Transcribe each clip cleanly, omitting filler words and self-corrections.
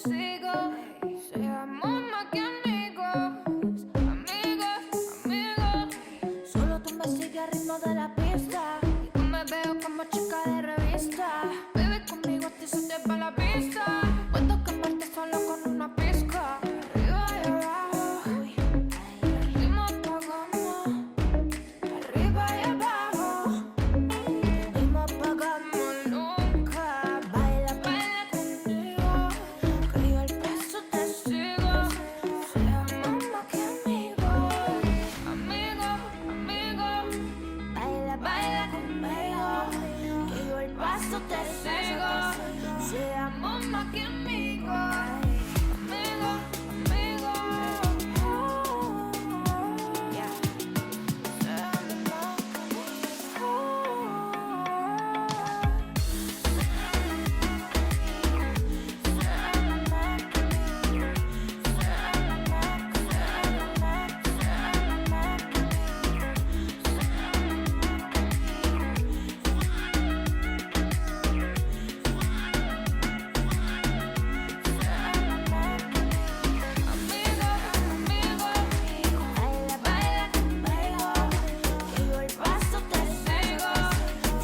sigo. Seamos más que amigos, amigos, amigos. Solo tú me sigues al ritmo de la pista y tú me veo como chica de revista. Bebe conmigo, a ti se te va la pista. Puedo quemarte solo con una pizca. Arriba y abajo, uy. El ritmo apagamos. Arriba y abajo, no apagamos nunca. Baila, baila conmigo, que yo el paso te sigo. Seamos más que amigos, amigos, amigos. Baila, baila conmigo, que yo el paso te sigo. Seamos más que amigos, amigos, amigos. Yeah.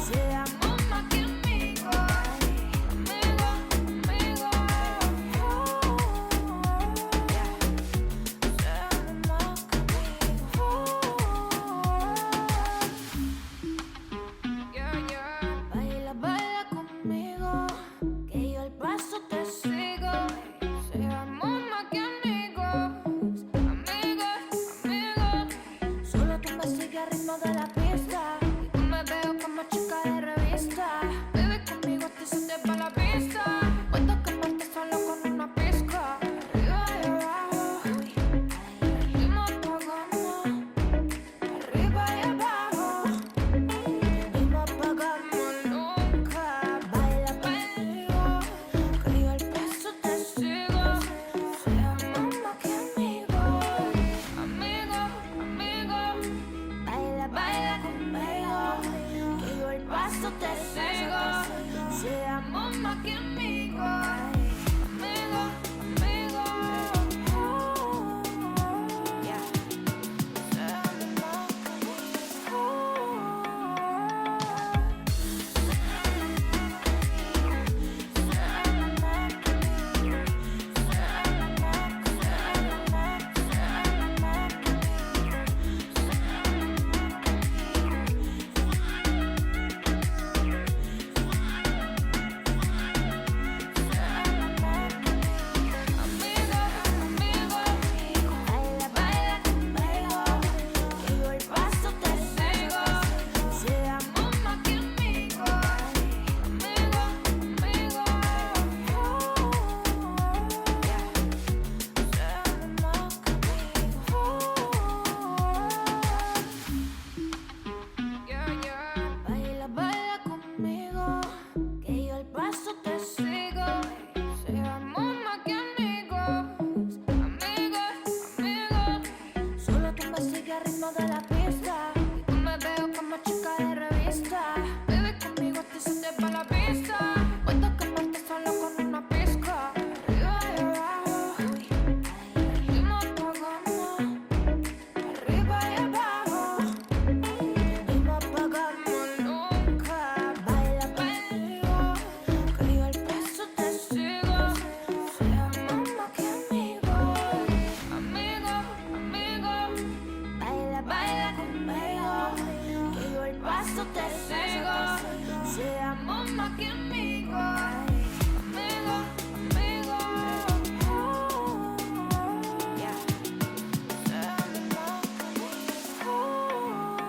Seamos más que Baila, baila conmigo, que yo el paso te sigo. Seamos más que amigos, amigos, amigos. Solo tú me sigues al ritmo de la pista y tú me veo como chica de revista. Bebe conmigo, a ti se te va la pista. Puedo quemarte solo con una pizca. Arriba y abajo, uy. El ritmo apagamos. Arriba y abajo, no apagamos nunca. Baila conmigo, que yo el paso te sigo. Seamos más que amigos, amigos, amigos. Baila, baila conmigo, que yo el paso te sigo. Seamos más que amigos, amigos, amigos. Yeah. Seamos más que Baila, baila conmigo, que yo el paso te sigo. Seamos más que amigos, amigos, amigos. Yeah. Seamos más que amigos. Baila, baila conmigo, que yo el paso te sigo. Seamos más que amigos, amigos, amigos. Solo tú me sigues al ritmo de la pista y tú me veo como chica de revista. Bebe conmigo, a ti se te va la pista. Puedo quemarte solo con una pizca. Arriba y abajo, uy. El ritmo apagamos. Arriba y abajo, no apagamos nunca. Baila conmigo, que yo el paso te sigo. Seamos más que amigos, amigos, amigos. Baila, baila conmigo, que yo el paso te sigo. Seamos más que amigos, amigos, amigos. Yeah. Seamos más que amigos.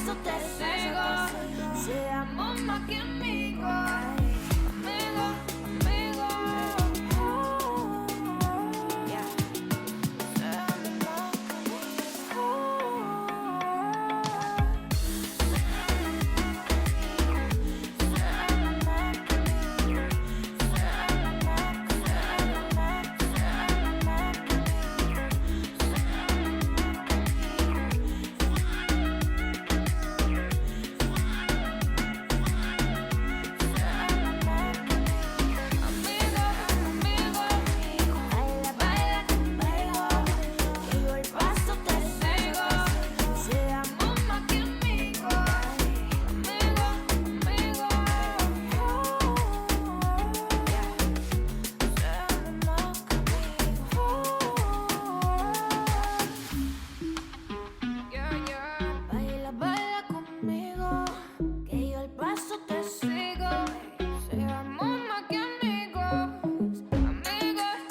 paso te sigo. Seamos más que amigos. Amigo, amigo. Yeah. Seamos más que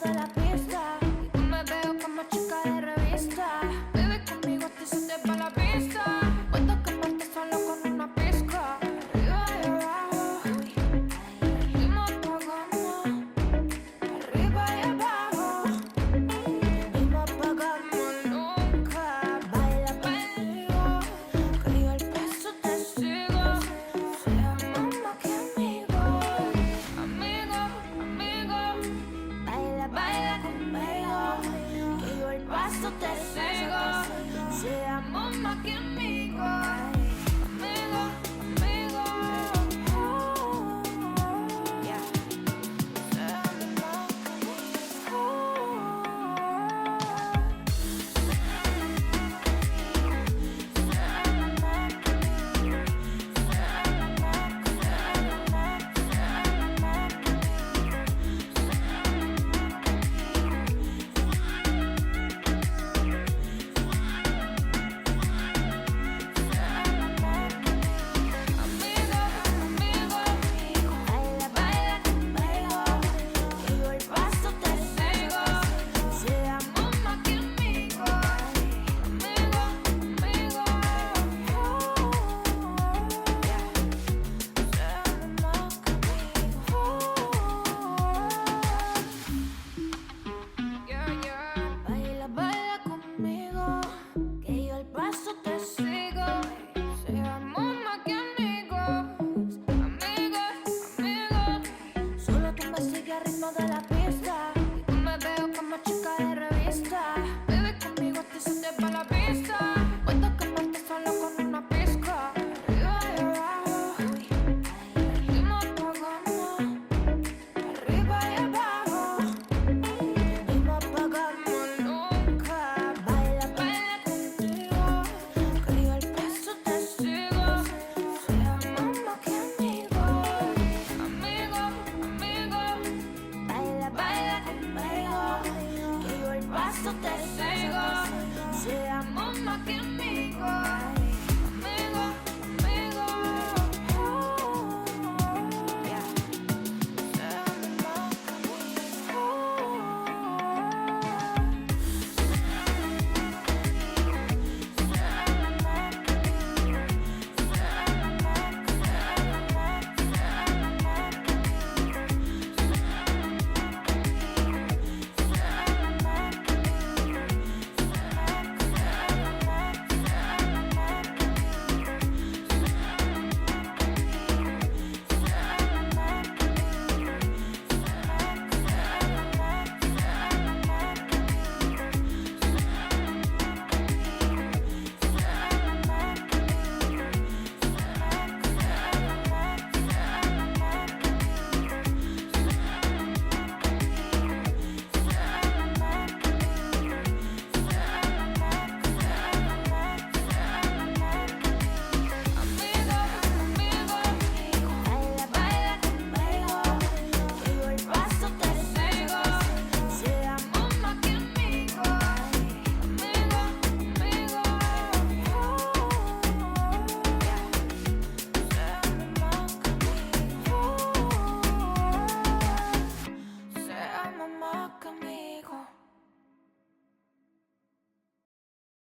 de la pista y tú me veo como chica de revista. Bebé, conmigo te hiciste pa' la pista. Puedo quemarte solo con una pizca. Arriba y abajo, seguimos pagando. Arriba y abajo, y no apagamos nunca. Baila conmigo, que yo el paso te sigo. Seamos más que amigos. Amigo, amigo. Baila conmigo, que yo el paso te sigo. Seamos más que amigos. Amigo, amigo. Yeah. Seamos más que paso te sigo. Seamos más que amigos. Amigos, amigos. Solo tú me sigues al ritmo de la pista y tú me veo como chica de revista. Bebé, conmigo te hiciste pa' la pista. Puedo quemarte solo con una pizca. Arriba y abajo, seguimos pagando. Arriba y abajo, y no apagamos nunca. Baila conmigo, que yo el paso te sigo. Seamos más que amigos. Amigo, amigo. Baila conmigo, que yo el paso te sigo. Seamos más que amigos.